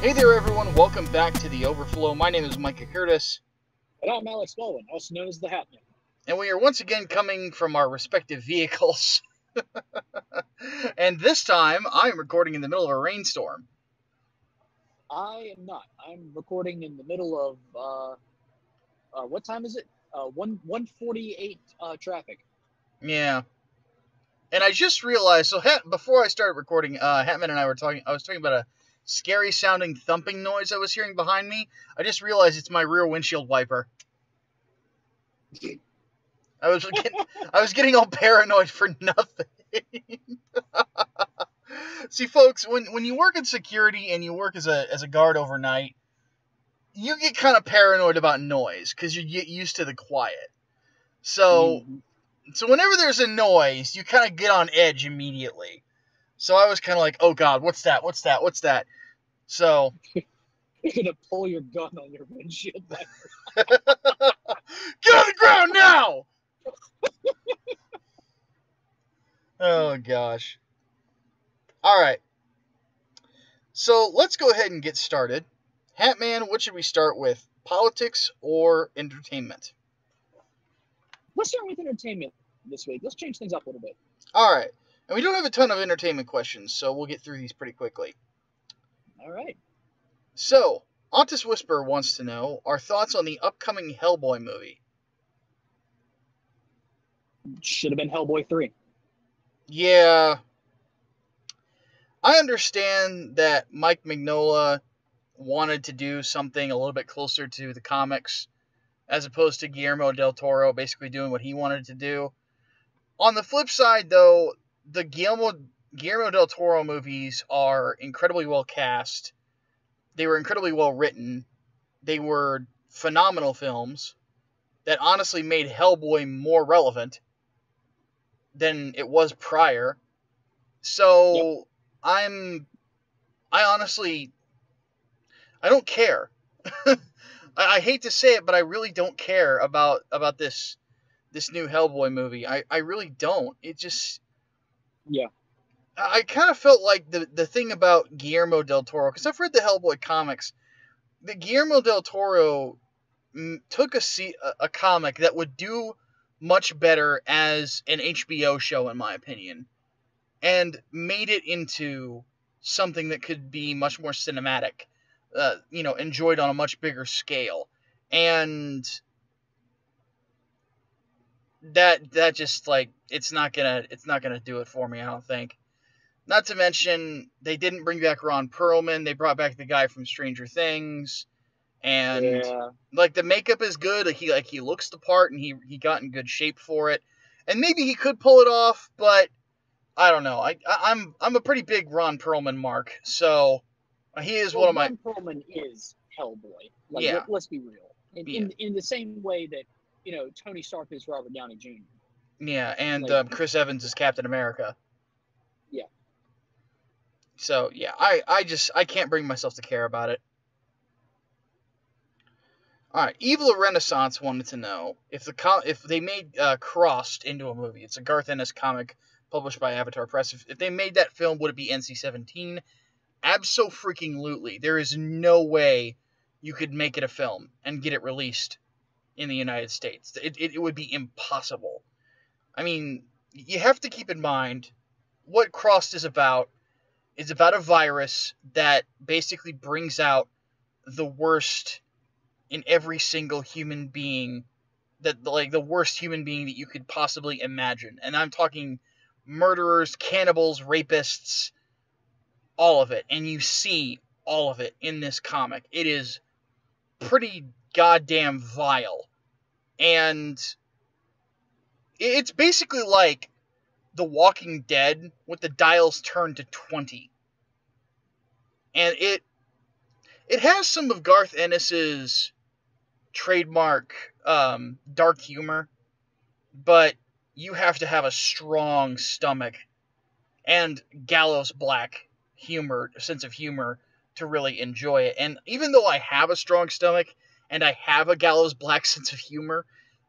Hey there, everyone. Welcome back to the Overflow. My name is Micah Curtis. And I'm Alex Baldwin, also known as The Hatman. And we are once again coming from our respective vehicles. And this time, I'm recording in the middle of a rainstorm. I am not. I'm recording in the middle of, what time is it? 1:48 traffic. Yeah. And I just realized, so before I started recording, Hatman and I were talking, I was talking about a scary sounding thumping noise I was hearing behind me. I just realized it's my rear windshield wiper. I was getting all paranoid for nothing. See, folks, when you work in security and you work as a guard overnight, you get kind of paranoid about noise because you get used to the quiet. So whenever there's a noise, you kind of get on edge immediately. So I was kind of like, oh God, what's that? What's that? What's that? So You're going to pull your gun on your windshield wiper. Get on the ground now! Oh gosh. Alright. So let's go ahead and get started. Hatman, what should we start with? Politics or entertainment? Let's start with entertainment this week. Let's change things up a little bit. Alright. And we don't have a ton of entertainment questions, so we'll get through these pretty quickly. Alright. So, Ontis Whisper wants to know our thoughts on the upcoming Hellboy movie. Should have been Hellboy 3. Yeah. I understand that Mike Mignola wanted to do something a little bit closer to the comics, as opposed to Guillermo del Toro basically doing what he wanted to do. On the flip side, though, the Guillermo del Toro movies are incredibly well cast. They were incredibly well written. They were phenomenal films that honestly made Hellboy more relevant than it was prior. So, yep. I honestly, I don't care. I hate to say it, but I really don't care about this new Hellboy movie. I really don't. It just... Yeah. I kind of felt like the thing about Guillermo del Toro, because I've read the Hellboy comics, that Guillermo del Toro took a comic that would do much better as an HBO show, in my opinion, and made it into something that could be much more cinematic, enjoyed on a much bigger scale. And that just, like, it's not gonna do it for me, I don't think. Not to mention, they didn't bring back Ron Perlman. They brought back the guy from Stranger Things. And, like, the makeup is good. He looks the part, and he got in good shape for it. And maybe he could pull it off, but I don't know. I'm a pretty big Ron Perlman mark, so he is one of my... Ron Perlman is Hellboy. Like, yeah. Let's be real. In the same way that, Tony Stark is Robert Downey Jr. Yeah, and Chris Evans is Captain America. Yeah. So, yeah, I can't bring myself to care about it. Alright, Evil Renaissance wanted to know if they made Crossed into a movie. It's a Garth Ennis comic published by Avatar Press. If they made that film, would it be NC-17? Abso-freaking-lutely. There is no way you could make it a film and get it released in the United States. It would be impossible. I mean, you have to keep in mind what Crossed is about. It's about a virus that basically brings out the worst in every single human being, the worst human being that you could possibly imagine. And I'm talking murderers, cannibals, rapists, all of it. And you see all of it in this comic. It is pretty goddamn vile. And it's basically like The Walking Dead with the dials turned to 20. And it has some of Garth Ennis's trademark dark humor, but you have to have a strong stomach and gallows black sense of humor to really enjoy it. And even though I have a strong stomach and I have a gallows black sense of humor,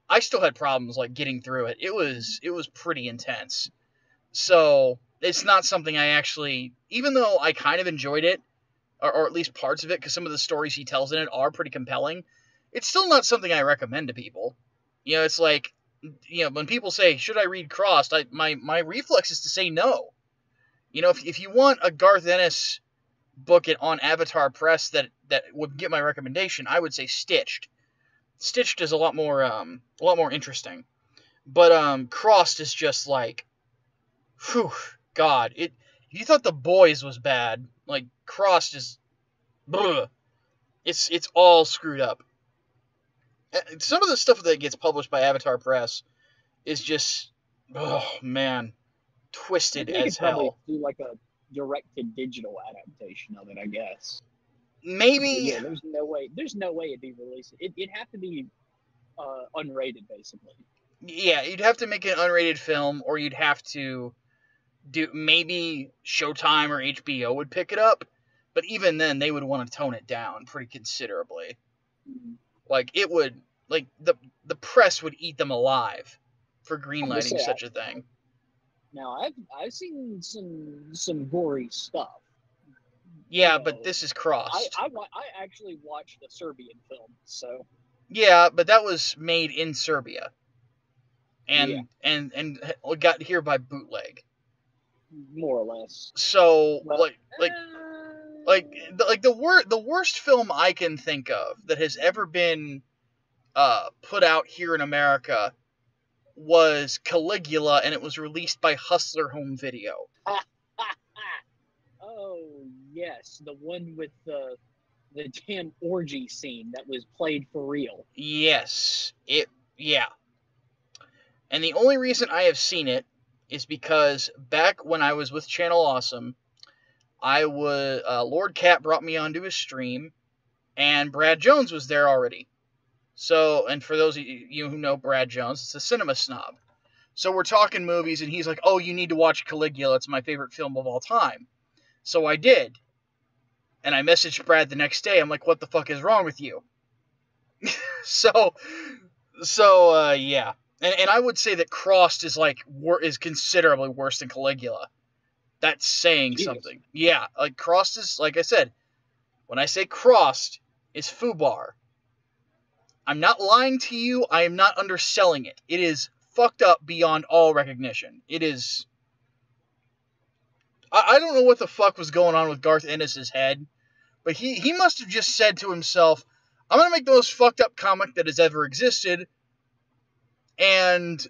I still had problems like getting through it. It was pretty intense. So it's not something I actually, even though I kind of enjoyed it, or at least parts of it, because some of the stories he tells in it are pretty compelling, it's still not something I recommend to people. You know, it's like, you know, when people say, should I read Crossed, my reflex is to say no. You know, if you want a Garth Ennis book on Avatar Press that would get my recommendation, I would say Stitched. Stitched is a lot more interesting. But Crossed is just like, whew, God, if you thought The Boys was bad, like, Crossed is, bleh, it's all screwed up. Some of the stuff that gets published by Avatar Press is just, oh man, twisted They could as probably hell. do like a direct-to-digital adaptation of it, I guess. Maybe. Yeah, there's no way it'd be released. It'd have to be unrated, basically. Yeah, you'd have to make an unrated film, or you'd have to do, maybe Showtime or HBO would pick it up, but even then they would want to tone it down pretty considerably. Mm-hmm. Like, it would, like, the press would eat them alive for greenlighting such a thing. Now, I've seen some gory stuff. Yeah, but this is Crossed. I actually watched a Serbian film, so. Yeah, but that was made in Serbia. And got here by bootleg. More or less. So, well, the worst film I can think of that has ever been put out here in America was Caligula, and it was released by Hustler Home Video. Oh yes, the one with the damn orgy scene that was played for real. Yes, yeah. And the only reason I have seen it is because back when I was with Channel Awesome, Lord Cat brought me onto his stream, and Brad Jones was there already. So, and for those of you who know Brad Jones, it's a cinema snob. So we're talking movies, and he's like, oh, you need to watch Caligula. It's my favorite film of all time. So I did. And I messaged Brad the next day. I'm like, what the fuck is wrong with you? So, yeah. And I would say that Crossed is considerably worse than Caligula. That's saying something. Yeah, like, Crossed is, like I said, when I say Crossed, is FUBAR. I'm not lying to you. I am not underselling it. It is fucked up beyond all recognition. It is. I don't know what the fuck was going on with Garth Ennis' head, but he must have just said to himself, I'm going to make the most fucked up comic that has ever existed, and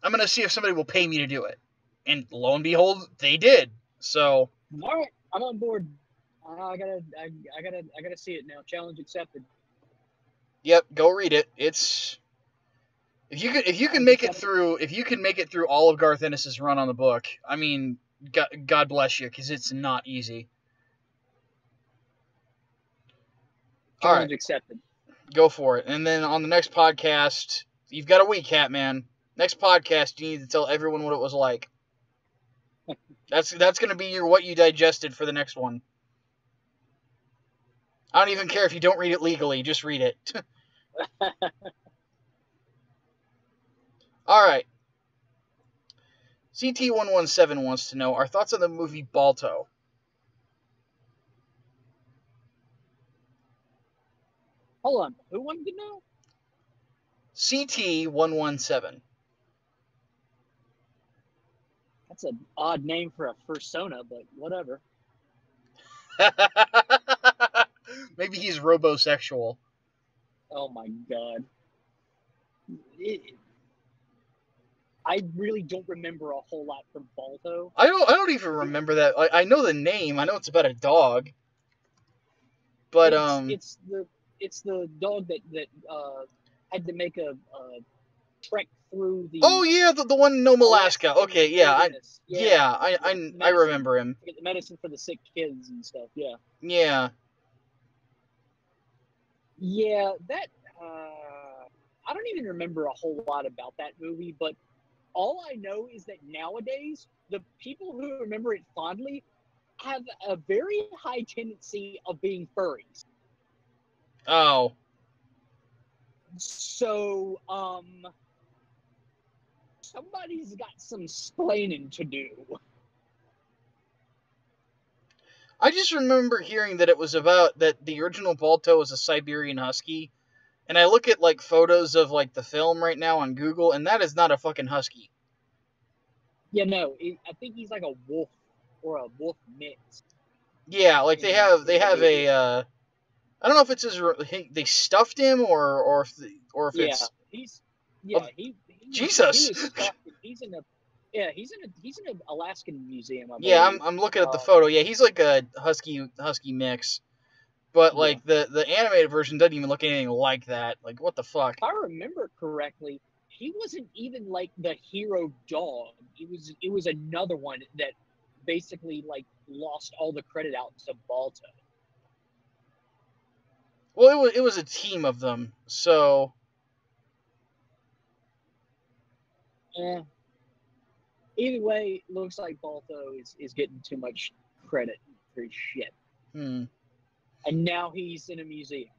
I'm going to see if somebody will pay me to do it. And lo and behold, they did. So. All right, I'm on board. I gotta see it now. Challenge accepted. Yep, go read it. It's if you can make it through all of Garth Ennis' run on the book, I mean, God bless you, because it's not easy. Challenge accepted. Go for it. And then on the next podcast, you've got a week, Hatman. Next podcast, you need to tell everyone what it was like. That's going to be what you digested for the next one. I don't even care if you don't read it legally. Just read it. All right. CT117 wants to know our thoughts on the movie Balto. Hold on. Who wanted to know? CT117. That's an odd name for a persona, but whatever. Maybe he's robosexual. Oh my god. I really don't remember a whole lot from Balto. I don't even remember that. I know the name. I know it's about a dog. But it's the dog that had to make a trek through the. Oh yeah, the one in Nome, Alaska. Okay, yeah, I remember him. To get the medicine for the sick kids and stuff. Yeah. Yeah. Yeah, that. I don't even remember a whole lot about that movie, but all I know is that nowadays the people who remember it fondly have a very high tendency of being furries. Oh. So, somebody's got some splaining to do. I just remember hearing that it was about that the original Balto was a Siberian Husky, and I look at like photos of like the film right now on Google, and that is not a fucking Husky. Yeah, no, I think he's like a wolf or a wolf mix. Yeah, like they have in the movie. a I don't know if it's they stuffed him or if Yeah, it's he's oh, he Jesus. was stuck. He's in a he's in an Alaskan museum, I Yeah, believe. I'm looking at the photo. Yeah, he's like a husky mix, but Yeah, like the animated version doesn't even look anything like that. Like what the fuck? if I remember correctly, he wasn't even like the hero dog. It was another one that basically like lost all the credit out to Balto. Well, it was a team of them, so Eh, either way, looks like Balto is getting too much credit for his shit. hmm. And now he's in a museum.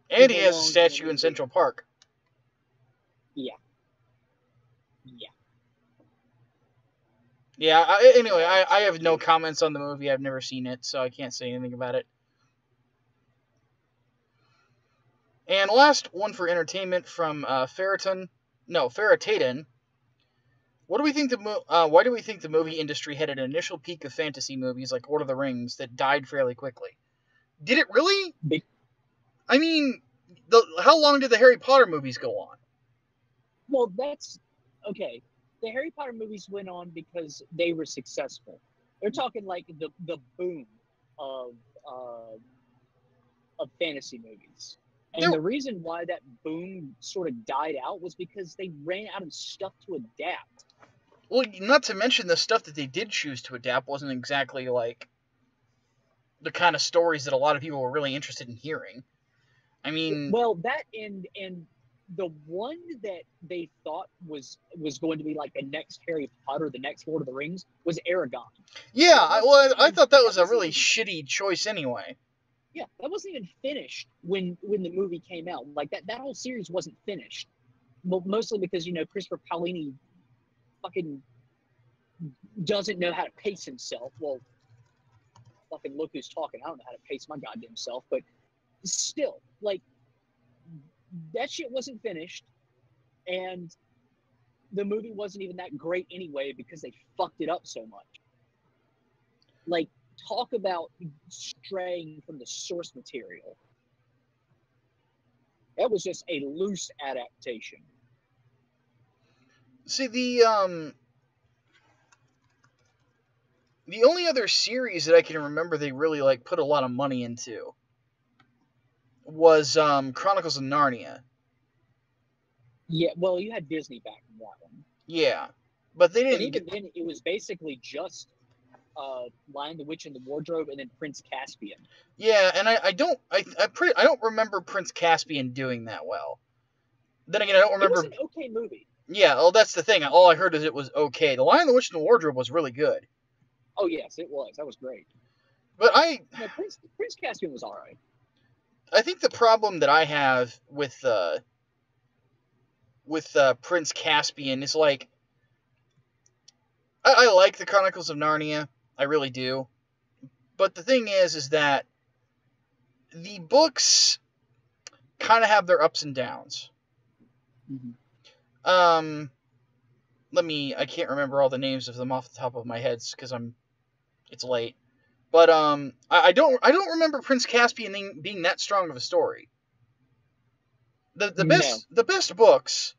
And he has a statue in Central Park. Yeah. Yeah. Yeah. Anyway, I have no comments on the movie. I've never seen it, so I can't say anything about it. And last one for entertainment from Ferritaden. What do we think why do we think the movie industry had an initial peak of fantasy movies like Lord of the Rings that died fairly quickly? Did it really? I mean, how long did the Harry Potter movies go on? Well, that's okay. The Harry Potter movies went on because they were successful. They're talking like the boom of uh, of fantasy movies. And the reason why that boom sort of died out was because they ran out of stuff to adapt. Well, not to mention the stuff that they did choose to adapt wasn't exactly like the kind of stories that a lot of people were really interested in hearing. I mean, well, that and the one that they thought was going to be like the next Harry Potter, the next Lord of the Rings, was Aragon. Yeah, I thought that was a really shitty choice anyway. Yeah, that wasn't even finished when the movie came out. Like that whole series wasn't finished. Well, mostly because Christopher Paolini fucking doesn't know how to pace himself. Well, fucking look who's talking. I don't know how to pace my goddamn self, but still, like that shit wasn't finished, and the movie wasn't even that great anyway because they fucked it up so much. Like, talk about straying from the source material. That was just a loose adaptation. See, the only other series that I can remember they really like put a lot of money into was Chronicles of Narnia. Yeah, well, you had Disney back in that one. Yeah, but they didn't. And even then, it was basically just Lion, the Witch, and the Wardrobe, and then Prince Caspian. Yeah, and I don't remember Prince Caspian doing that well. Then again, I don't remember. It was an okay movie. Yeah, well, that's the thing. All I heard is it was okay. The Lion, the Witch, and the Wardrobe was really good. Oh yes, it was. That was great. But Prince Caspian was all right. I think the problem that I have with Prince Caspian is like I like the Chronicles of Narnia, I really do. But the thing is that the books kind of have their ups and downs. Mm-hmm. I can't remember all the names of them off the top of my head because it's late. But I don't remember Prince Caspian being that strong of a story. The best books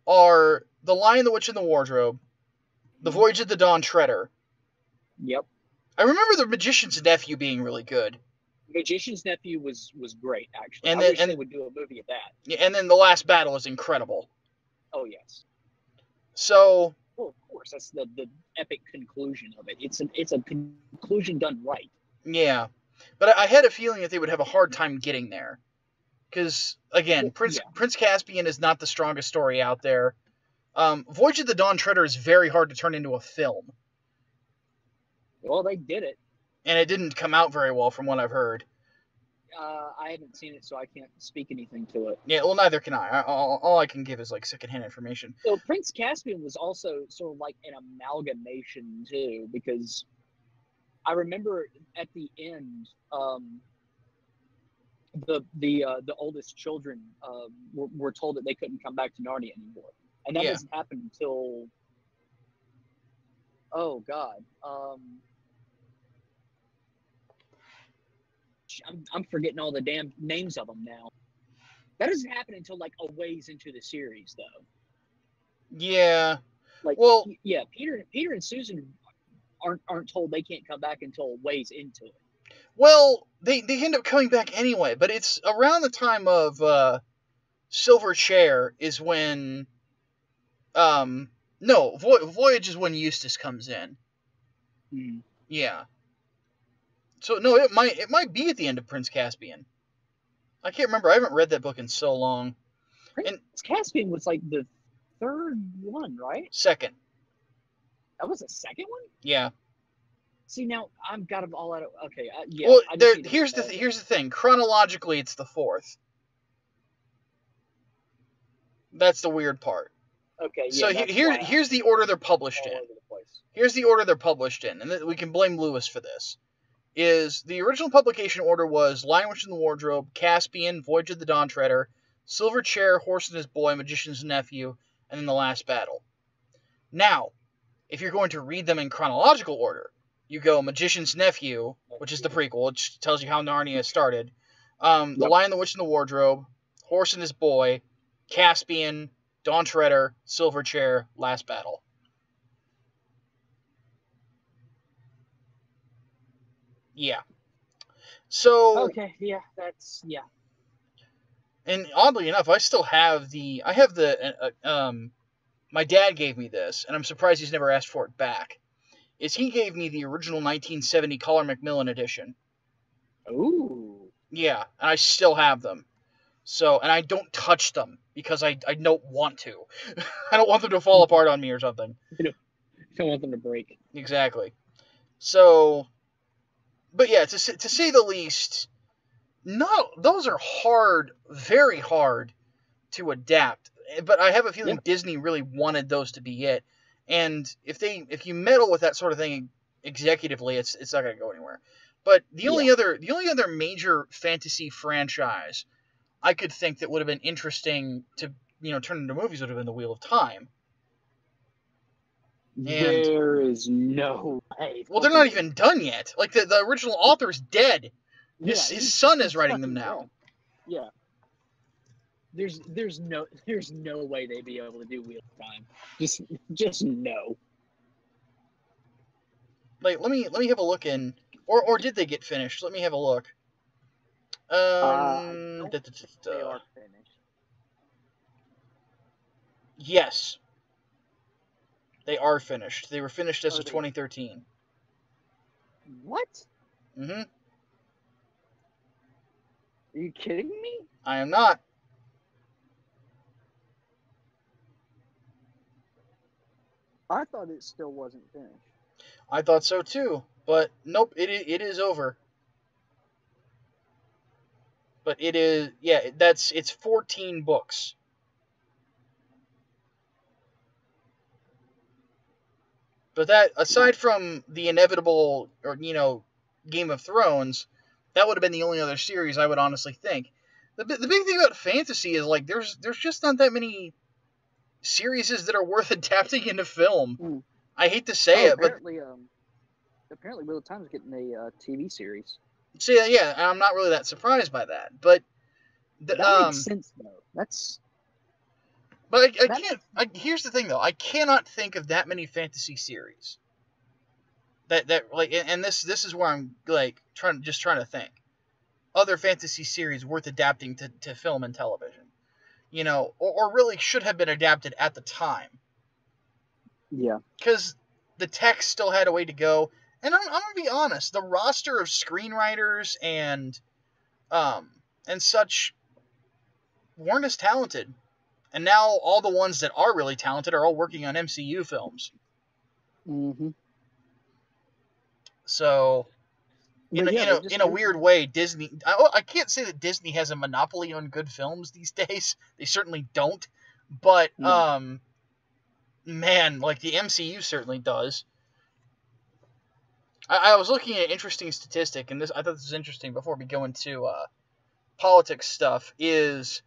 are The Lion, the Witch, and the Wardrobe, The Voyage of the Dawn Treader. Yep. I remember The Magician's Nephew being really good. Magician's Nephew was great, actually. I wish they would do a movie of that. Yeah, and then The Last Battle is incredible. Oh, yes. So... Well, of course, that's the epic conclusion of it. It's a conclusion done right. Yeah. But I had a feeling that they would have a hard time getting there. Because, again, Prince Caspian is not the strongest story out there. Voyage of the Dawn Treader is very hard to turn into a film. Well, they did it. And it didn't come out very well from what I've heard. I haven't seen it, so I can't speak anything to it. Yeah, well, neither can I. All I can give is, like, secondhand information. So Prince Caspian was also sort of like an amalgamation, too, because I remember at the end, the oldest children were told that they couldn't come back to Narnia anymore, and that doesn't happen until, oh God, I'm forgetting all the damn names of them now. That doesn't happen until like a ways into the series, though. Yeah. Like, well, yeah, Peter and Susan aren't told they can't come back until ways into it. Well, they end up coming back anyway, but it's around the time of Silver Chair is when no, Voyage is when Eustace comes in. Yeah. So no, it might be at the end of Prince Caspian. I can't remember. I haven't read that book in so long. Prince Caspian was like the third one, right? Second. That was the second one? Yeah. See, now I've got them all out of... Okay, yeah. Well, here's the thing. Chronologically, it's the fourth. That's the weird part. Okay, so here's the order they're published in. Here's the order they're published in, and we can blame Lewis for this. Is the original publication order was Lion, Witch, and the Wardrobe, Caspian, Voyage of the Dawn Treader, Silver Chair, Horse and His Boy, Magician's Nephew, and then The Last Battle. Now, if you're going to read them in chronological order, you go Magician's Nephew, which is the prequel, which tells you how Narnia started, The Lion, the Witch, and the Wardrobe, Horse and His Boy, Caspian, Dawn Treader, Silver Chair, Last Battle. Yeah. So... Okay, yeah, that's... Yeah. And oddly enough, I still have my dad gave me this, and I'm surprised he's never asked for it back. He gave me the original 1970 Collar Macmillan edition. Ooh. Yeah, and I still have them. So, and I don't touch them, because I don't want to. I don't want them to fall apart on me or something. You don't want them to break. Exactly. So, but yeah, to say the least, no, those are hard, very hard to adapt. But I have a feeling Disney really wanted those to be it. And if you meddle with that sort of thing executively, it's not going to go anywhere. But the only other major fantasy franchise I could think that would have been interesting to turn into movies would have been The Wheel of Time. And there is no way. Well, they're not even done yet. Like the original author's dead. His son is writing them now. Yeah. There's no way they'd be able to do Wheel of Time. Just no. Like let me have a look in, or did they get finished? Let me have a look. They are finished. Yes. They are finished. They were finished as of 2013. What? Mm-hmm. Are you kidding me? I am not. I thought it still wasn't finished. I thought so too, but nope, it is over. But it is, it's 14 books. But that, aside from the inevitable, Game of Thrones, that would have been the only other series I would honestly think. The big thing about fantasy is, like, there's just not that many series that are worth adapting into film. I hate to say it, but... Apparently Wheel of Time is getting a TV series. So, yeah, I'm not really that surprised by that, but... that makes sense, though. That's... But I can't... here's the thing, though. I cannot think of that many fantasy series. That and this is where I'm, like, trying to think. Other fantasy series worth adapting to film and television. Or really should have been adapted at the time. Yeah. Because the text still had a way to go. And I'm going to be honest, the roster of screenwriters and such weren't as talented. And now all the ones that are really talented are all working on MCU films. Mm-hmm. So, in a weird way, Disney... I can't say that Disney has a monopoly on good films these days. They certainly don't. But, man, like, the MCU certainly does. I was looking at an interesting statistic, and I thought this was interesting before we go into politics stuff, is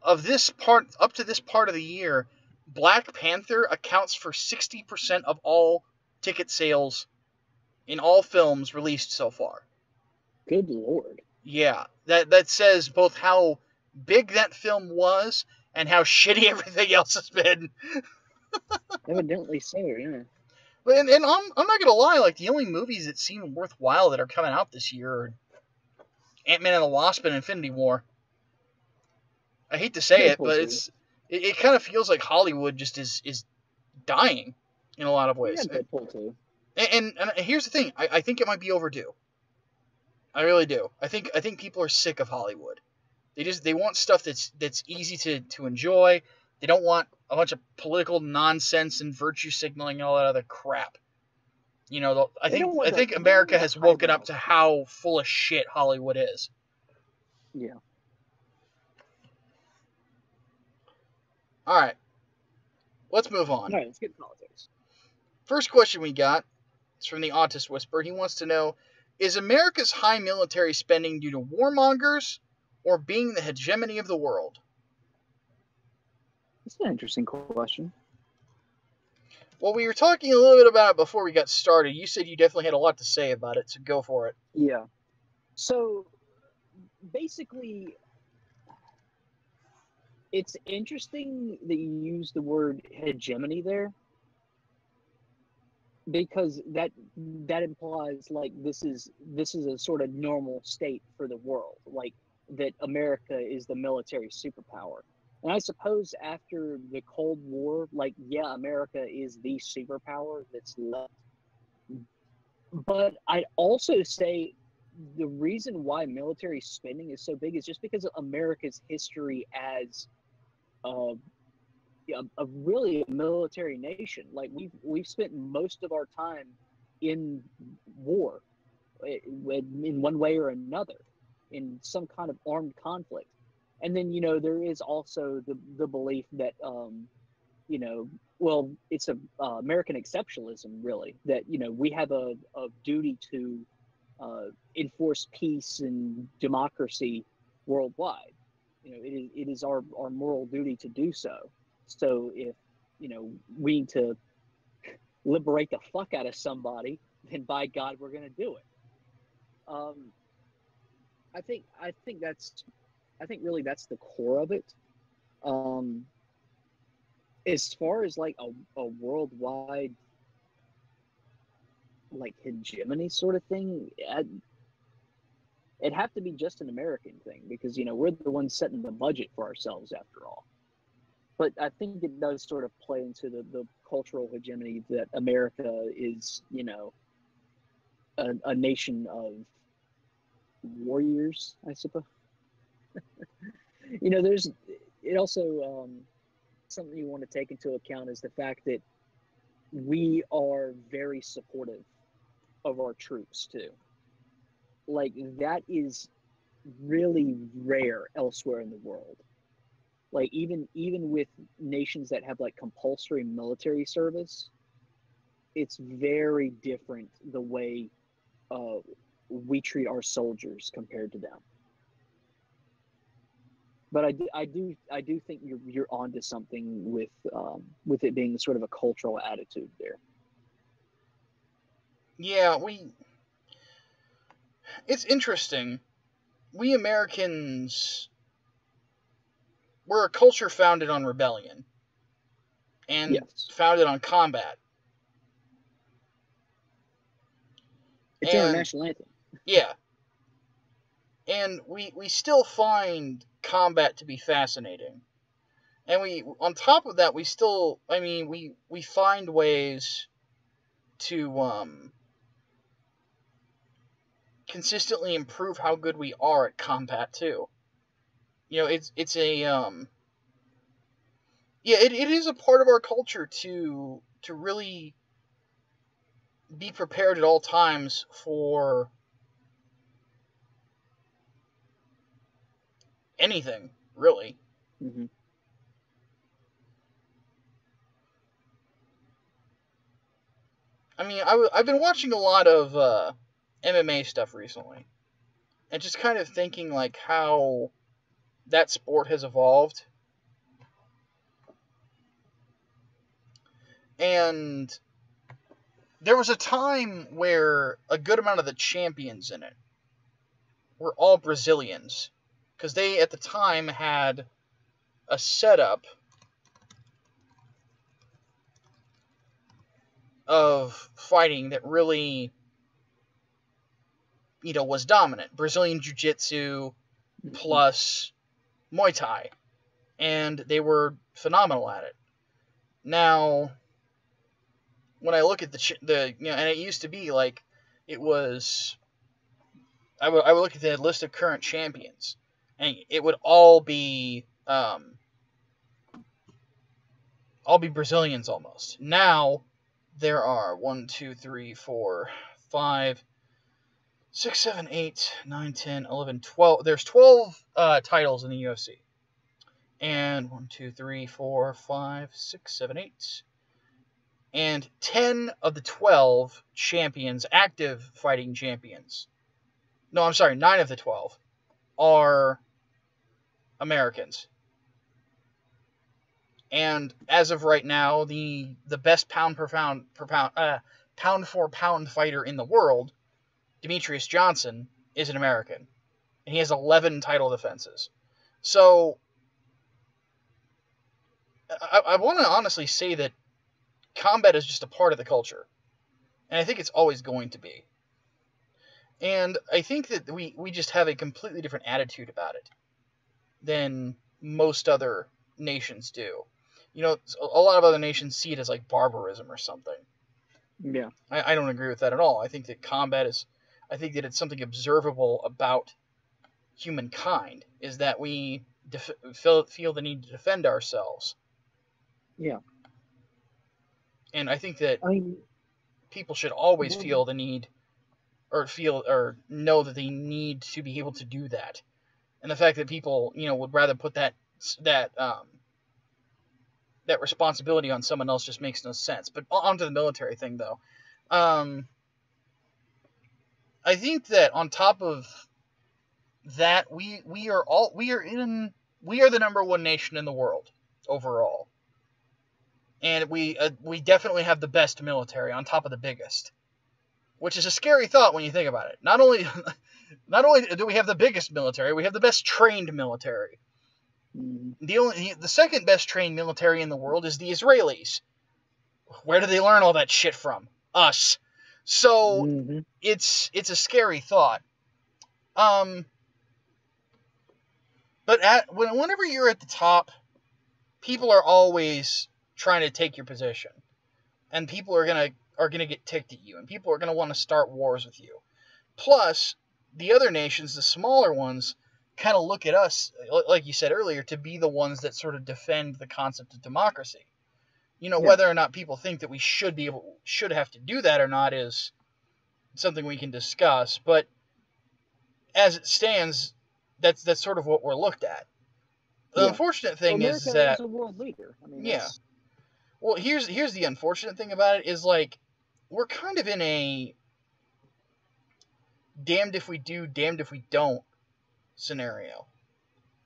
of this part, up to this part of the year, Black Panther accounts for 60% of all ticket sales in all films released so far. Good Lord. Yeah, that says both how big that film was and how shitty everything else has been. Evidently so, yeah. But and I'm not gonna lie, like the only movies that seem worthwhile that are coming out this year are Ant-Man and the Wasp and Infinity War. I hate to say it, Deadpool but 2. it kind of feels like Hollywood just is dying in a lot of Yeah, ways. Deadpool 2. And here's the thing, I think it might be overdue. I really do. I think people are sick of Hollywood. They want stuff that's easy to enjoy. They don't want a bunch of political nonsense and virtue signaling and all that other crap. You know, I think America has woken up to how full of shit Hollywood is. Yeah. All right, let's move on. All right, let's get politics. First question we got is from the Autist Whisperer. He wants to know, is America's high military spending due to warmongers or being the hegemony of the world? That's an interesting question. Well, we were talking a little bit about it before we got started. You said you definitely had a lot to say about it, so go for it. Yeah. So, basically, it's interesting that you use the word hegemony there, because that implies like this is a sort of normal state for the world, like that America is the military superpower. And I suppose after the Cold War, like, yeah, America is the superpower that's left. But I'd also say the reason why military spending is so big is just because of America's history as a really military nation. Like we've spent most of our time in war, in one way or another, in some kind of armed conflict. And then there is also the belief that well, it's a American exceptionalism, really, that we have a duty to enforce peace and democracy worldwide. It is our moral duty to do so. So if we need to liberate the fuck out of somebody, then by God, we're going to do it. I think really that's the core of it. As far as like a worldwide like hegemony sort of thing, it'd have to be just an American thing, because we're the ones setting the budget for ourselves after all. But I think it does sort of play into the cultural hegemony that America is, a nation of warriors, I suppose. There's it also something you want to take into account is the fact that we are very supportive of our troops too. Like that is really rare elsewhere in the world. Like even with nations that have like compulsory military service, it's very different the way we treat our soldiers compared to them. But I do think you're onto something with it being sort of a cultural attitude there. Yeah, it's interesting. We Americans, we're a culture founded on rebellion and founded on combat. It's our national anthem. Yeah. And we still find combat to be fascinating. And on top of that, we still, we find ways to consistently improve how good we are at combat too. It's a it is a part of our culture to really be prepared at all times for anything, really. Mm-hmm. I mean, I've been watching a lot of MMA stuff recently, and just kind of thinking like how that sport has evolved. And there was a time where a good amount of the champions in it were all Brazilians, because they at the time had a setup of fighting that really, was dominant. Brazilian Jiu-Jitsu plus Muay Thai, and they were phenomenal at it. Now, when I look at and it used to be like, it was, I would look at the list of current champions, and it would all be Brazilians almost. Now, there are 1, 2, 3, 4, 5, 6, 7, 8, 9, 10, 11, 12. There's 12 titles in the UFC. And 1, 2, 3, 4, 5, 6, 7, 8. And 10 of the 12 champions, active fighting champions. No, I'm sorry, 9 of the 12 are Americans. And as of right now, the best pound for pound fighter in the world, Demetrius Johnson, is an American, and he has 11 title defenses. So I want to honestly say that combat is just a part of the culture, and I think it's always going to be. And I think that we just have a completely different attitude about it than most other nations do. A lot of other nations see it as like barbarism or something. Yeah. I don't agree with that at all. I think that I think that it's something observable about humankind, is that we feel the need to defend ourselves. Yeah. And I think that people should always feel the need, or know that they need to be able to do that. And the fact that people, would rather put that responsibility on someone else just makes no sense. But onto the military thing, though. I think that on top of that, we are the number one nation in the world overall, and we definitely have the best military on top of the biggest, which is a scary thought when you think about it. Not only do we have the biggest military, we have the best trained military. The second best trained military in the world is the Israelis. Where do they learn all that shit from? Us. So it's a scary thought. But whenever you're at the top, people are always trying to take your position, and people are gonna get ticked at you, and people are gonna want to start wars with you. Plus, the other nations, the smaller ones, kind of look at us, like you said earlier, to be the ones that sort of defend the concept of democracy. Whether or not people think that we should have to do that or not is something we can discuss. But as it stands, that's sort of what we're looked at. The unfortunate thing is that America is a world leader. I mean, yeah. Well, here's the unfortunate thing about it is, like, we're kind of in a damned if we do, damned if we don't scenario.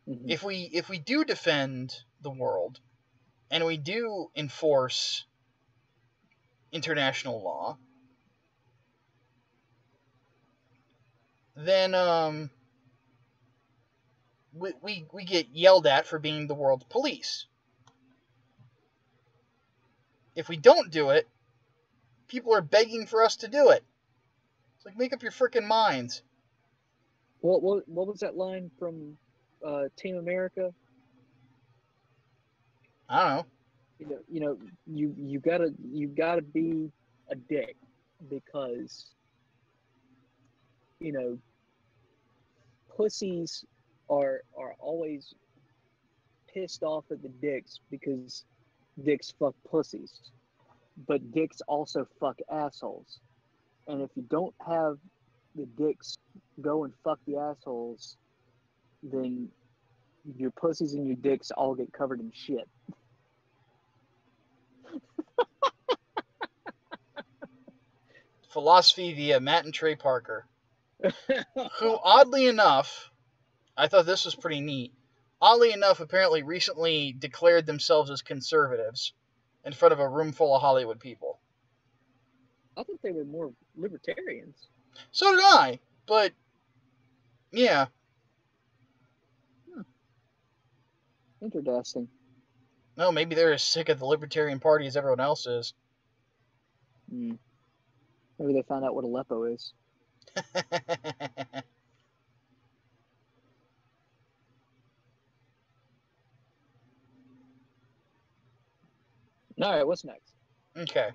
If we do defend the world, and we do enforce international law, then we get yelled at for being the world's police. If we don't do it, people are begging for us to do it. It's like, make up your frickin' minds. What was that line from Team America? I don't know. You gotta be a dick, because pussies are always pissed off at the dicks, because dicks fuck pussies, but dicks also fuck assholes. And if you don't have the dicks go and fuck the assholes, then your pussies and your dicks all get covered in shit. Philosophy via Matt and Trey Parker, who, oddly enough, I thought this was pretty neat. Oddly enough, apparently recently declared themselves as conservatives in front of a room full of Hollywood people. I thought they were more libertarians. So did I, but yeah. Interesting. No, maybe they're as sick of the Libertarian Party as everyone else is. Maybe they found out what Aleppo is. All right, what's next? Okay.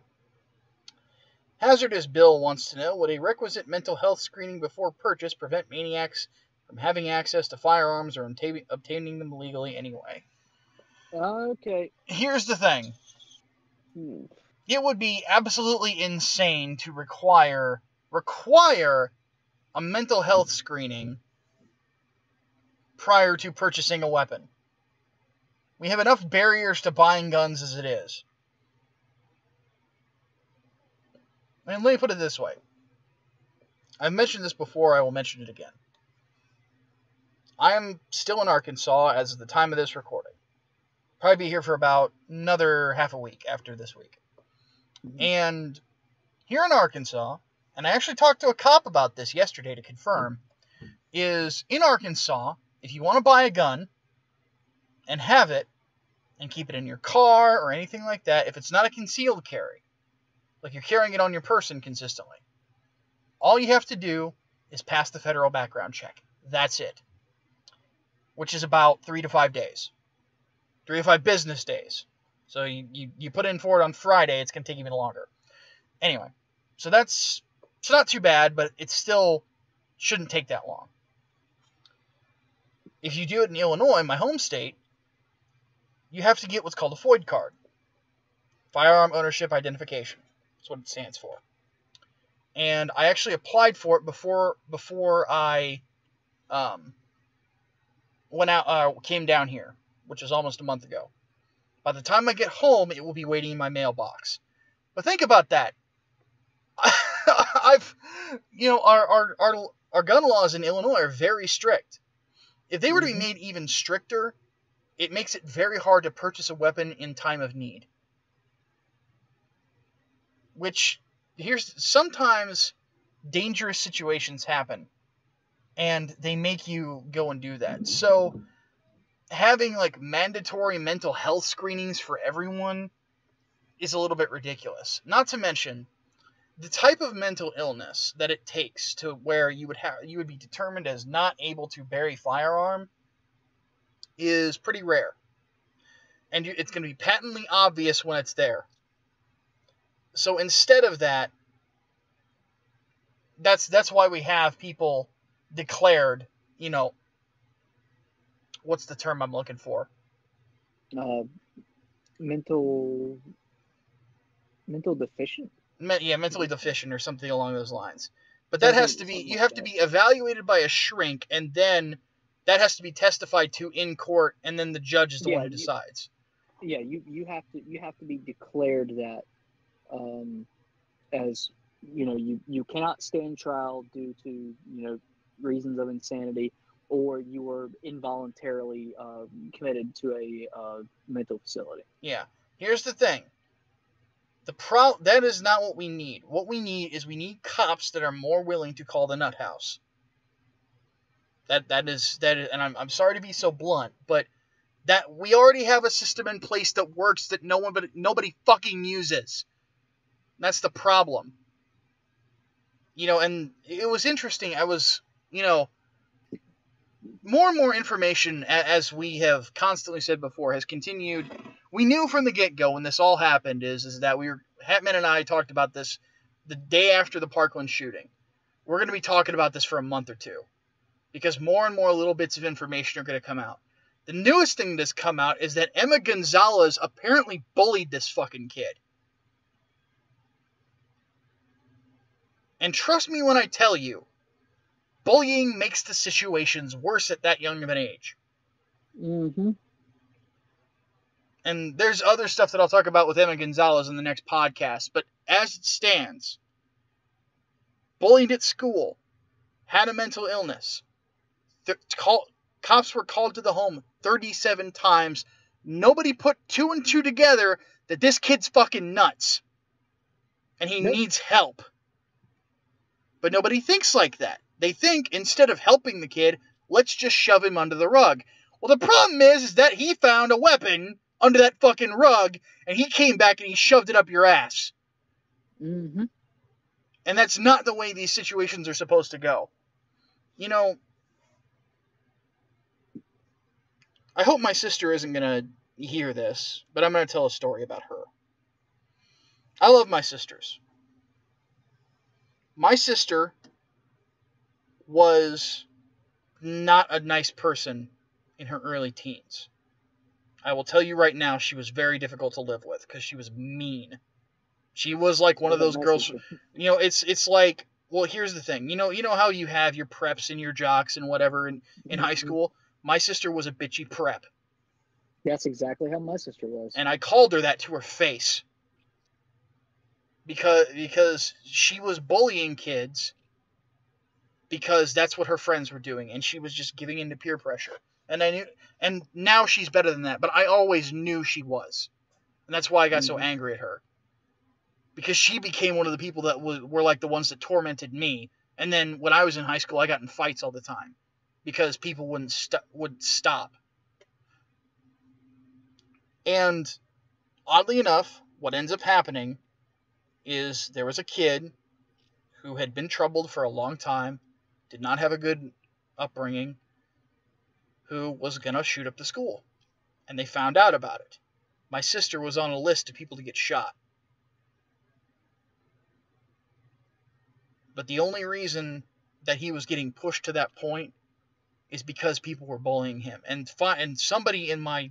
Hazardous Bill wants to know, would a requisite mental health screening before purchase prevent maniacs from having access to firearms or obtaining them legally anyway? Okay. Here's the thing. It would be absolutely insane to require a mental health screening prior to purchasing a weapon. We have enough barriers to buying guns as it is. I mean, let me put it this way. I've mentioned this before, I will mention it again. I am still in Arkansas as of the time of this recording. Probably be here for about another half a week after this week. And here in Arkansas, and I actually talked to a cop about this yesterday to confirm, is in Arkansas, if you want to buy a gun and have it and keep it in your car or anything like that, if it's not a concealed carry, like you're carrying it on your person consistently, all you have to do is pass the federal background check. That's it. Which is about 3 to 5 days. 3 to 5 business days. So you put in for it on Friday, it's going to take even longer. Anyway, so that's not too bad, but it still shouldn't take that long. If you do it in Illinois, my home state, you have to get what's called a FOID card. Firearm Ownership Identification. That's what it stands for. And I actually applied for it before I came down here, which was almost a month ago. By the time I get home, it will be waiting in my mailbox. But think about that. Our gun laws in Illinois are very strict. If they were to be made even stricter, it makes it very hard to purchase a weapon in time of need. Which, sometimes dangerous situations happen, and they make you go and do that. So, having like mandatory mental health screenings for everyone is a little bit ridiculous. Not to mention the type of mental illness that it takes to where you would be determined as not able to bear a firearm is pretty rare. And it's going to be patently obvious when it's there. So instead of that, that's why we have people declared, what's the term I'm looking for? Mental deficient? Yeah, mentally deficient or something along those lines. But that has to be, you have to be evaluated by a shrink, and then that has to be testified to in court, and then the judge is the one who decides. You have to be declared that, as you cannot stand trial due to reasons of insanity, or you were involuntarily committed to a mental facility. Yeah. Here's the thing. That is not what we need. What we need cops that are more willing to call the nut house. That is, and I'm sorry to be so blunt, but that we already have a system in place that works that nobody fucking uses. That's the problem. And it was interesting. I was, more and more information, as we have constantly said before, has continued. We knew from the get-go when this all happened is that Hatman and I talked about this the day after the Parkland shooting. We're going to be talking about this for a month or two, because more and more little bits of information are going to come out. The newest thing that's come out is that Emma Gonzalez apparently bullied this fucking kid. And trust me when I tell you, bullying makes the situations worse at that young of an age. And there's other stuff that I'll talk about with Emma Gonzalez in the next podcast. But as it stands, bullied at school, had a mental illness. Cops were called to the home 37 times. Nobody put 2 and 2 together that this kid's fucking nuts. And he needs help. But nobody thinks like that. They think, instead of helping the kid, let's just shove him under the rug. Well, the problem is that he found a weapon under that fucking rug, and he came back and he shoved it up your ass. Mm-hmm. And that's not the way these situations are supposed to go. You know, I hope my sister isn't going to hear this, but I'm going to tell a story about her. I love my sisters. My sister was not a nice person in her early teens. I will tell you right now, she was very difficult to live with because she was mean. She was like one of those girls, you know, it's like, well, here's the thing. You know how you have your preps and your jocks and whatever in high school? My sister was a bitchy prep. That's exactly how my sister was. And I called her that to her face. Because she was bullying kids because that's what her friends were doing, and she was just giving in to peer pressure. And I knew, and now she's better than that, but I always knew she was. And that's why I got so angry at her. Because she became one of the people that were like the ones that tormented me. And then when I was in high school, I got in fights all the time because people would stop. And oddly enough, what ends up happening is there was a kid who had been troubled for a long time, did not have a good upbringing, who was going to shoot up the school. And they found out about it. My sister was on a list of people to get shot. But the only reason that he was getting pushed to that point is because people were bullying him. And somebody in my...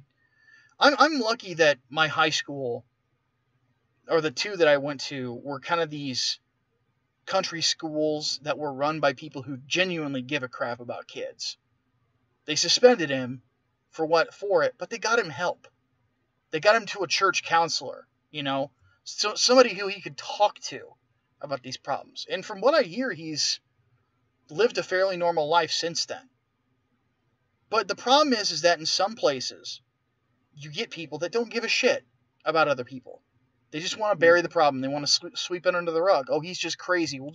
I'm lucky that my high school, or the two that I went to, were kind of these country schools that were run by people who genuinely give a crap about kids. They suspended him for it, but they got him help. They got him to a church counselor, you know, so somebody who he could talk to about these problems. And from what I hear, he's lived a fairly normal life since then. But the problem is that in some places, you get people that don't give a shit about other people. They just want to bury the problem. They want to sweep it under the rug. Oh, he's just crazy. We'll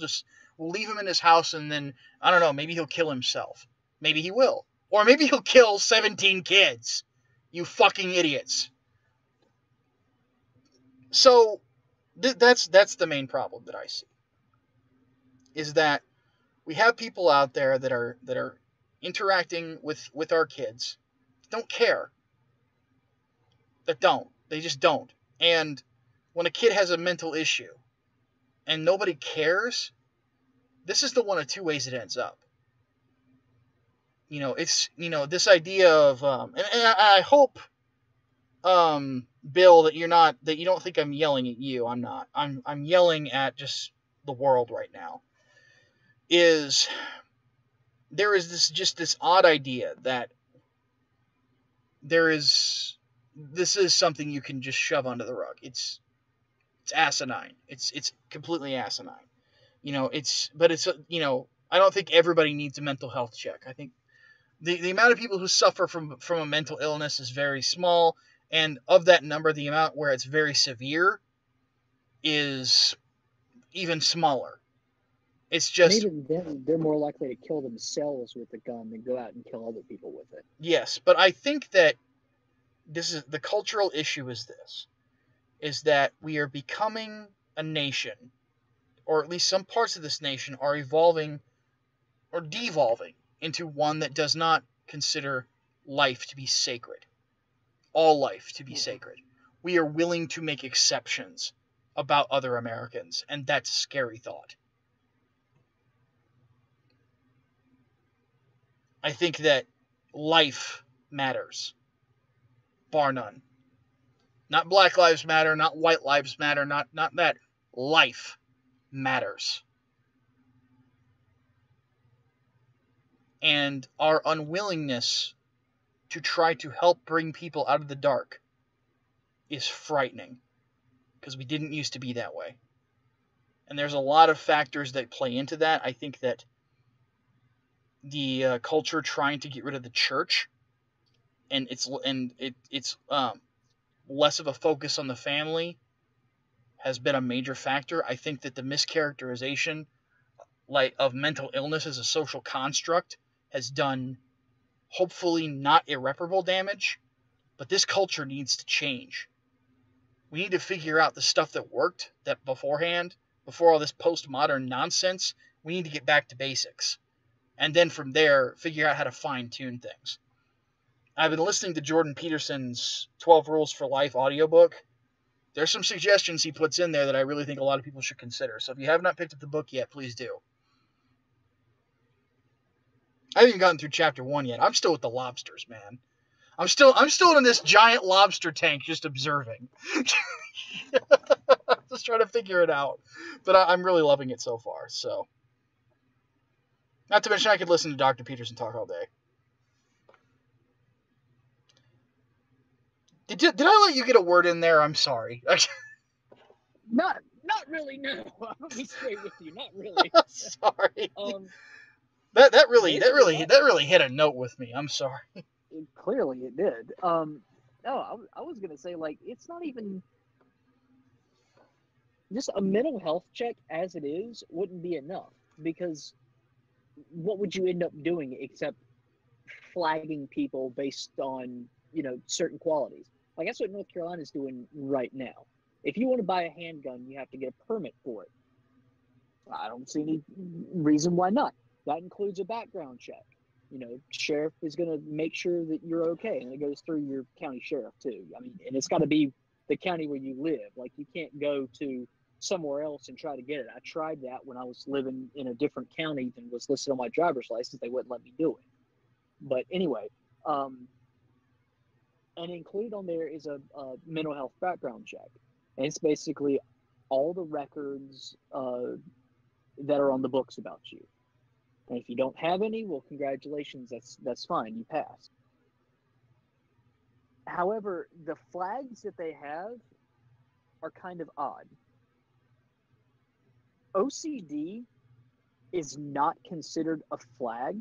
leave him in his house, and then, I don't know, maybe he'll kill himself. Maybe he will. Or maybe he'll kill 17 kids. You fucking idiots. So, that's the main problem that I see. Is that we have people out there that are interacting with our kids, don't care. That don't. They just don't. And when a kid has a mental issue and nobody cares, this is the one of two ways it ends up. You know, it's, you know, this idea of, and I hope, Bill, that you don't think I'm yelling at you. I'm not. I'm yelling at just the world right now. There is this odd idea that this is something you can just shove under the rug. It's asinine. It's completely asinine. You know, you know, I don't think everybody needs a mental health check. I think the amount of people who suffer from a mental illness is very small, and of that number, the amount where it's very severe is even smaller. It's just... And even then, they're more likely to kill themselves with a gun than go out and kill other people with it. Yes, but I think that this is the cultural issue is that we are becoming a nation, or at least some parts of this nation are evolving or devolving into one that does not consider life to be sacred. All life to be sacred. We are willing to make exceptions about other Americans, and that's a scary thought. I think that life matters, bar none. Not Black Lives Matter, not White Lives Matter, not that. Life matters. And our unwillingness to try to help bring people out of the dark is frightening, because we didn't used to be that way. And there's a lot of factors that play into that. I think that the culture trying to get rid of the church, and it's less of a focus on the family, has been a major factor. I think that the mischaracterization of mental illness as a social construct has done, hopefully not irreparable damage, but this culture needs to change. We need to figure out the stuff that worked that beforehand, before all this postmodern nonsense. We need to get back to basics. And then from there, figure out how to fine-tune things. I've been listening to Jordan Peterson's 12 Rules for Life audiobook. There's some suggestions he puts in there that I really think a lot of people should consider. So if you have not picked up the book yet, please do. I haven't even gotten through chapter 1 yet. I'm still with the lobsters, man. I'm still in this giant lobster tank just observing. Just trying to figure it out. But I'm really loving it so far, so. Not to mention I could listen to Dr. Peterson talk all day. Did I let you get a word in there? I'm sorry. Not really, no. I'll be straight with you, not really. Sorry. That really hit a note with me. I'm sorry. Clearly it did. No, I was gonna say, like, it's not even just a mental health check as it is wouldn't be enough, because what would you end up doing except flagging people based on, certain qualities? Like, that's what North Carolina is doing right now. If you want to buy a handgun, you have to get a permit for it. I don't see any reason why not. That includes a background check. Sheriff is going to make sure that you're okay, and it goes through your county sheriff too. I mean, and it's got to be the county where you live. Like, you can't go to somewhere else and try to get it. I tried that when I was living in a different county than was listed on my driver's license. They wouldn't let me do it. But anyway, and included on there is a mental health background check. And it's basically all the records that are on the books about you. And if you don't have any, well, congratulations, that's fine, you passed. However, the flags that they have are kind of odd. OCD is not considered a flag,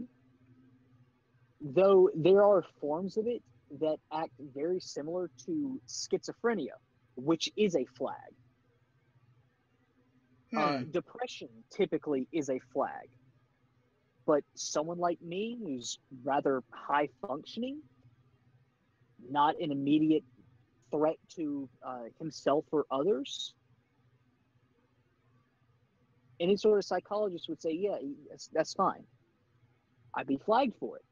though there are forms of it that act very similar to schizophrenia, which is a flag. Depression typically is a flag. But someone like me, who's rather high functioning, not an immediate threat to himself or others, any sort of psychologist would say, yeah, that's fine. I'd be flagged for it.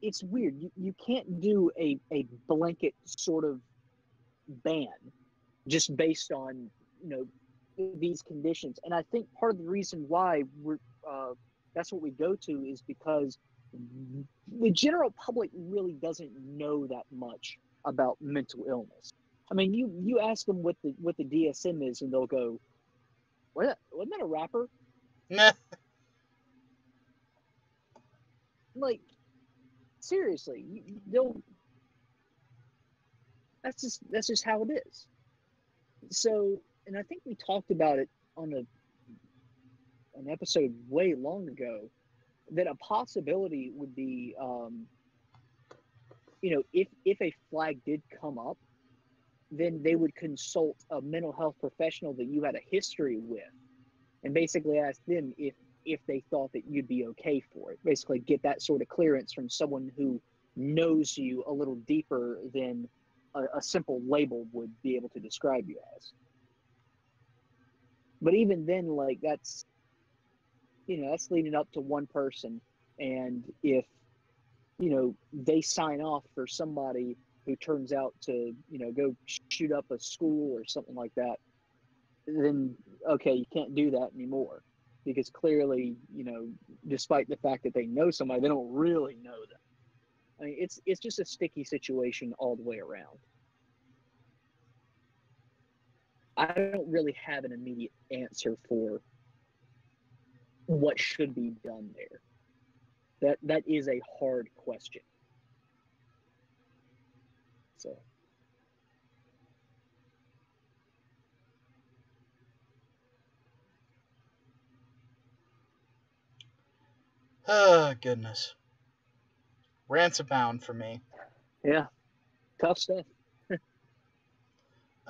It's weird. You can't do a blanket sort of ban just based on, these conditions. And I think part of the reason why that's what we go to is because the general public really doesn't know that much about mental illness. I mean, you ask them what the DSM is, and they'll go, wasn't that a rapper? Nah. Like, seriously, that's just how it is. So, and I think we talked about it on an episode way long ago, that a possibility would be, if a flag did come up, then they would consult a mental health professional that you had a history with, and basically ask them if they thought that you'd be okay for it. Basically get that sort of clearance from someone who knows you a little deeper than a simple label would be able to describe you as. But even then, like, that's leading up to one person. And if, they sign off for somebody who turns out to, go shoot up a school or something like that, then, okay, you can't do that anymore. Because clearly, despite the fact that they know somebody, they don't really know them. I mean, it's just a sticky situation all the way around. I don't really have an immediate answer for what should be done there. That is a hard question. So, Oh, goodness. Rants abound for me. Yeah, tough stuff.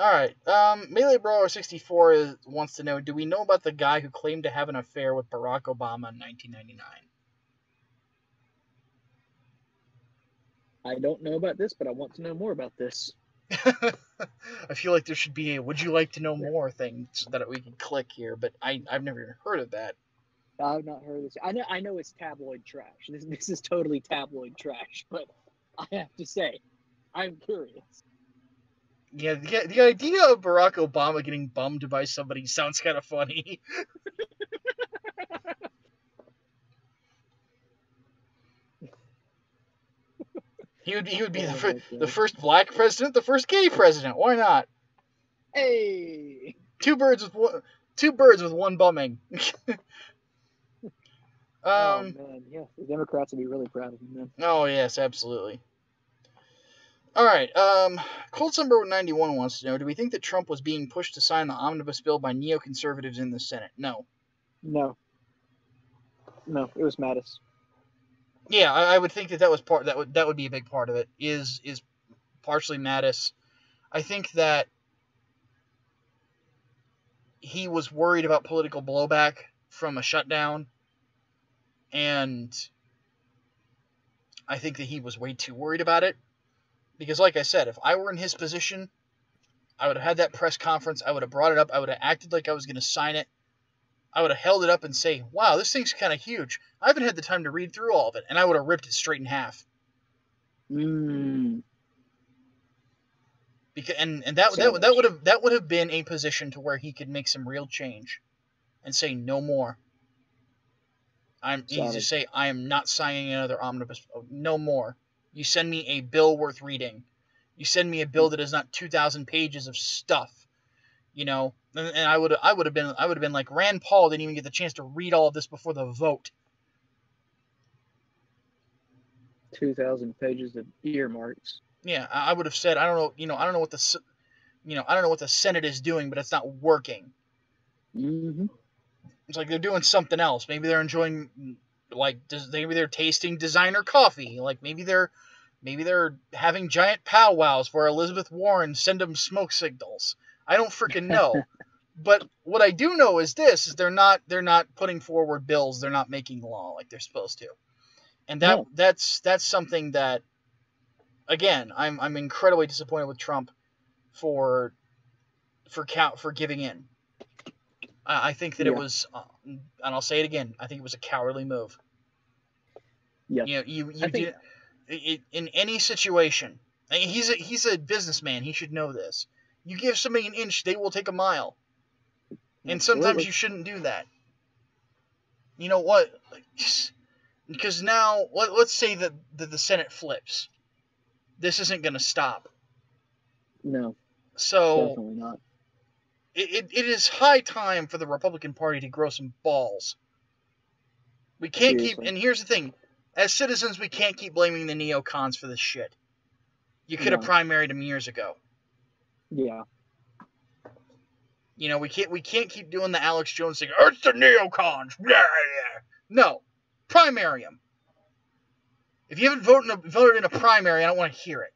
Alright, Melee Brawler 64 wants to know, do we know about the guy who claimed to have an affair with Barack Obama in 1999? I don't know about this, but I want to know more about this. I feel like there should be a would you like to know more thing so that we can click here, but I've never even heard of that. I've not heard of this. I know it's tabloid trash. This is totally tabloid trash, but I have to say, I'm curious. Yeah, the idea of Barack Obama getting bummed by somebody sounds kind of funny. He would be the first black president, the first gay president. Why not? Hey, Two birds with one bumming. oh man, yeah, the Democrats would be really proud of him then. Oh yes, absolutely. All right. Cold Summer 91 wants to know: do we think that Trump was being pushed to sign the omnibus bill by neoconservatives in the Senate? No. No, it was Mattis. Yeah, I would think that was part that would be a big part of it. Is partially Mattis. I think that he was worried about political blowback from a shutdown, and I think that he was way too worried about it. Because, like I said, if I were in his position, I would have had that press conference. I would have brought it up. I would have acted like I was going to sign it. I would have held it up and say, wow, this thing's kind of huge. I haven't had the time to read through all of it. And I would have ripped it straight in half. Because, and that would have been a position to where he could make some real change and say no more. He just say, I am not signing another omnibus. No more. You send me a bill worth reading. You send me a bill that is not 2,000 pages of stuff. You know, and I would have been like, Rand Paul didn't even get the chance to read all of this before the vote. 2,000 pages of earmarks. Yeah, I would have said, I don't know what the Senate is doing, but it's not working. Mm-hmm. It's like they're doing something else. Maybe they're enjoying, maybe they're tasting designer coffee. Like maybe they're having giant powwows where Elizabeth Warren send them smoke signals. I don't freaking know. But what I do know is this: is they're not putting forward bills. They're not making law like they're supposed to. And that's something that, again, I'm incredibly disappointed with Trump for giving in. I think that it was, and I'll say it again, I think it was a cowardly move. Yeah. You know, did in any situation. He's a businessman. He should know this. You give somebody an inch, they will take a mile. And sometimes you shouldn't do that. You know what? Because now, let's say that the Senate flips. This isn't going to stop. No. So, definitely not. It is high time for the Republican Party to grow some balls. We can't keep, and here's the thing, as citizens, we can't keep blaming the neocons for this shit. You could have primaried them years ago. Yeah. You know, we can't keep doing the Alex Jones thing. It's the neocons. No, primary them. If you haven't voted in a primary, I don't want to hear it.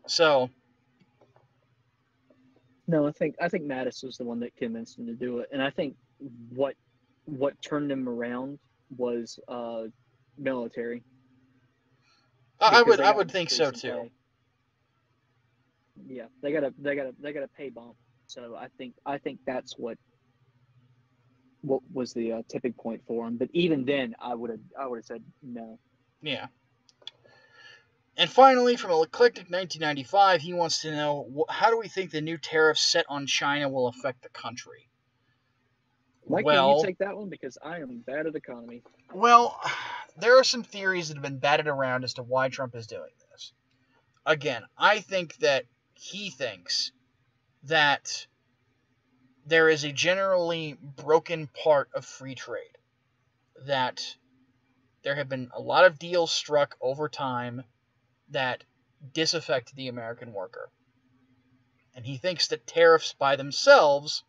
So. No, I think Mattis was the one that convinced him to do it, and I think what turned him around was military. I would think so too. Yeah, they got a pay bump, so I think that's what was the tipping point for him. But even then, I would have said no. Yeah. And finally, from Eclectic 1995, he wants to know, how do we think the new tariffs set on China will affect the country? Mike, can you take that one? Because I am bad at economy. Well, there are some theories that have been batted around as to why Trump is doing this. Again, I think that he thinks that there is a generally broken part of free trade. That there have been a lot of deals struck over time that disaffect the American worker. And he thinks that tariffs by themselves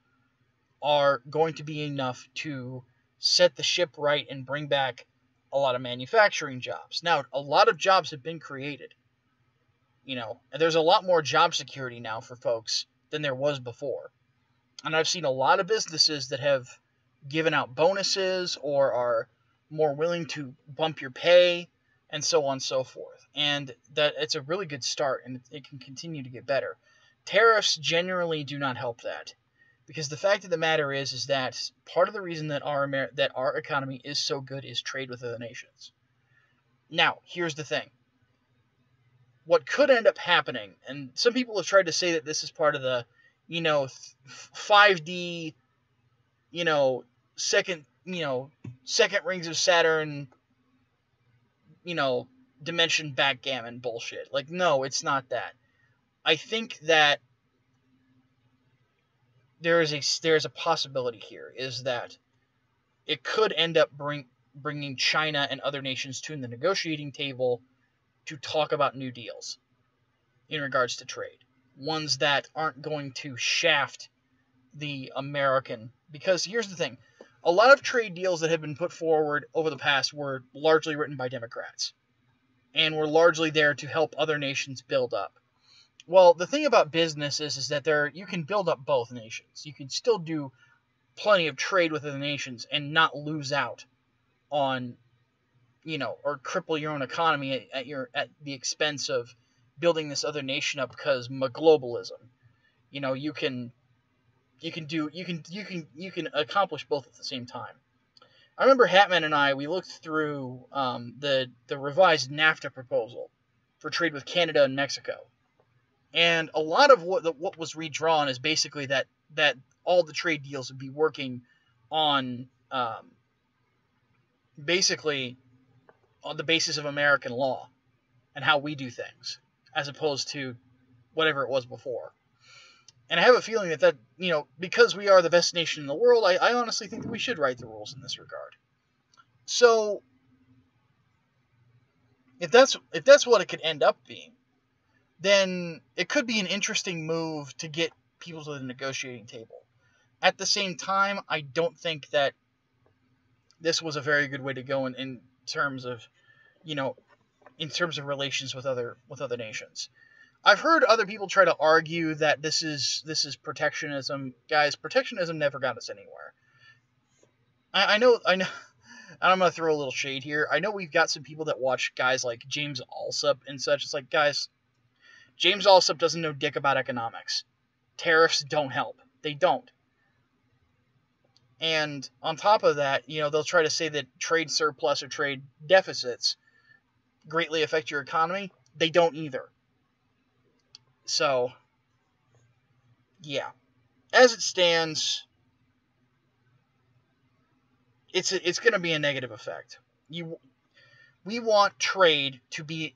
are going to be enough to set the ship right and bring back a lot of manufacturing jobs. Now, a lot of jobs have been created. And there's a lot more job security now for folks than there was before. And I've seen a lot of businesses that have given out bonuses or are more willing to bump your pay and so on and so forth. And that it's a really good start, and it can continue to get better. Tariffs generally do not help that, because the fact of the matter is that part of the reason that our economy is so good is trade with other nations. Now, here's the thing. What could end up happening, and some people have tried to say that this is part of the 5D, second rings of Saturn, dimension backgammon bullshit. Like, no, it's not that. I think that there's a possibility here, is that it could end up bringing China and other nations to the negotiating table to talk about new deals in regards to trade. Ones that aren't going to shaft the American. Because here's the thing. A lot of trade deals that have been put forward over the past were largely written by Democrats, and were largely there to help other nations build up. Well, the thing about business is that you can build up both nations. You can still do plenty of trade with other nations and not lose out on, or cripple your own economy at the expense of building this other nation up because of globalism. You can accomplish both at the same time. I remember Hatman and we looked through the revised NAFTA proposal for trade with Canada and Mexico, and a lot of what was redrawn is basically that all the trade deals would be working on basically on the basis of American law and how we do things, as opposed to whatever it was before. And I have a feeling that because we are the best nation in the world, I honestly think that we should write the rules in this regard. So, if that's what it could end up being, then it could be an interesting move to get people to the negotiating table. At the same time, I don't think that this was a very good way to go in terms of, relations with other nations. I've heard other people try to argue that this is protectionism. Guys, protectionism never got us anywhere. I know, and I'm going to throw a little shade here. I know we've got some people that watch guys like James Alsop and such. It's like, guys, James Alsop doesn't know dick about economics. Tariffs don't help. They don't. And on top of that, they'll try to say that trade surplus or trade deficits greatly affect your economy. They don't either. So, yeah. As it stands, it's going to be a negative effect. We want trade to be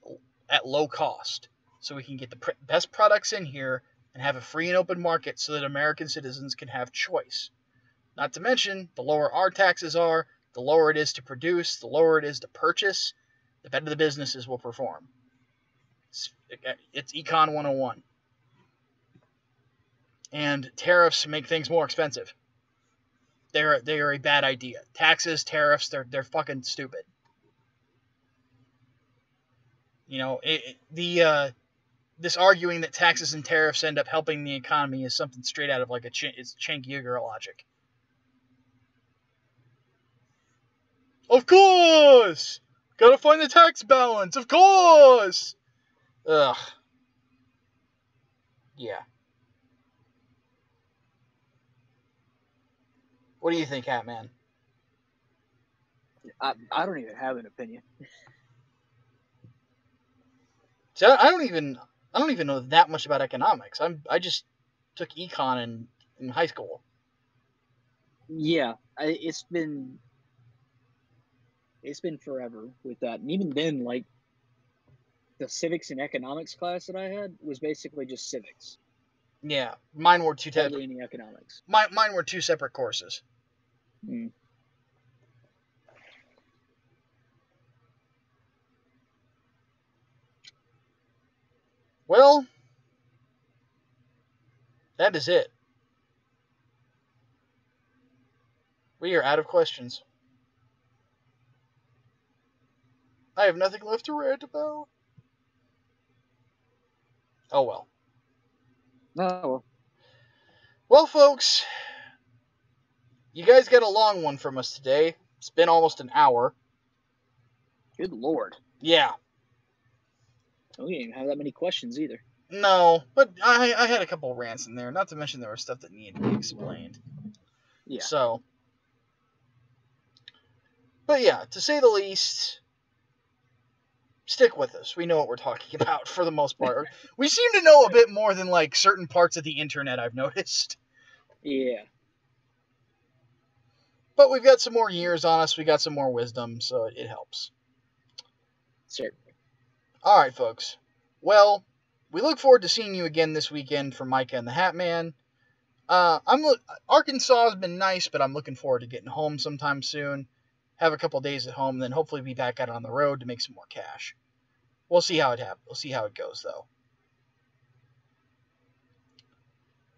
at low cost, so we can get the best products in here and have a free and open market so that American citizens can have choice. Not to mention, the lower our taxes are, the lower it is to produce, the lower it is to purchase, the better the businesses will perform. It's Econ 101. And tariffs make things more expensive. They are a bad idea. Taxes, tariffs, they're fucking stupid. This arguing that taxes and tariffs end up helping the economy is something straight out of like it's Cenk Uygur logic. Of course! Gotta find the tax balance, of course! Ugh. Yeah. What do you think, Hatman? I don't even have an opinion. See, I don't even know that much about economics. I just took econ in high school. Yeah, it's been forever with that, and even then, like the civics and economics class that I had was basically just civics. Yeah, mine were hardly any economics. Mine were two separate courses. Mm. Well, that is it. We are out of questions. I have nothing left to rant about. Oh well. Oh, well. Well, folks, you guys got a long one from us today. It's been almost an hour. Good Lord. Yeah. We didn't even have that many questions either. No, but I had a couple rants in there. Not to mention there was stuff that needed to be explained. Yeah. So, but yeah, to say the least, stick with us. We know what we're talking about for the most part. We seem to know a bit more than like certain parts of the internet, I've noticed. Yeah. But we've got some more years on us. We got some more wisdom, so it helps. Certainly. All right, folks. Well, we look forward to seeing you again this weekend for Micah and the Hatman. Arkansas has been nice, but I'm looking forward to getting home sometime soon. Have a couple days at home, then hopefully be back out on the road to make some more cash. We'll see how it happens. We'll see how it goes, though.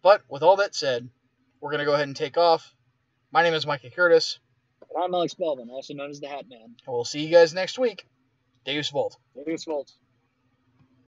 But with all that said, we're gonna go ahead and take off. My name is Micah Curtis. And I'm Alex Belvin, also known as the Hatman. We'll see you guys next week. Deus Volt. Deus Volt.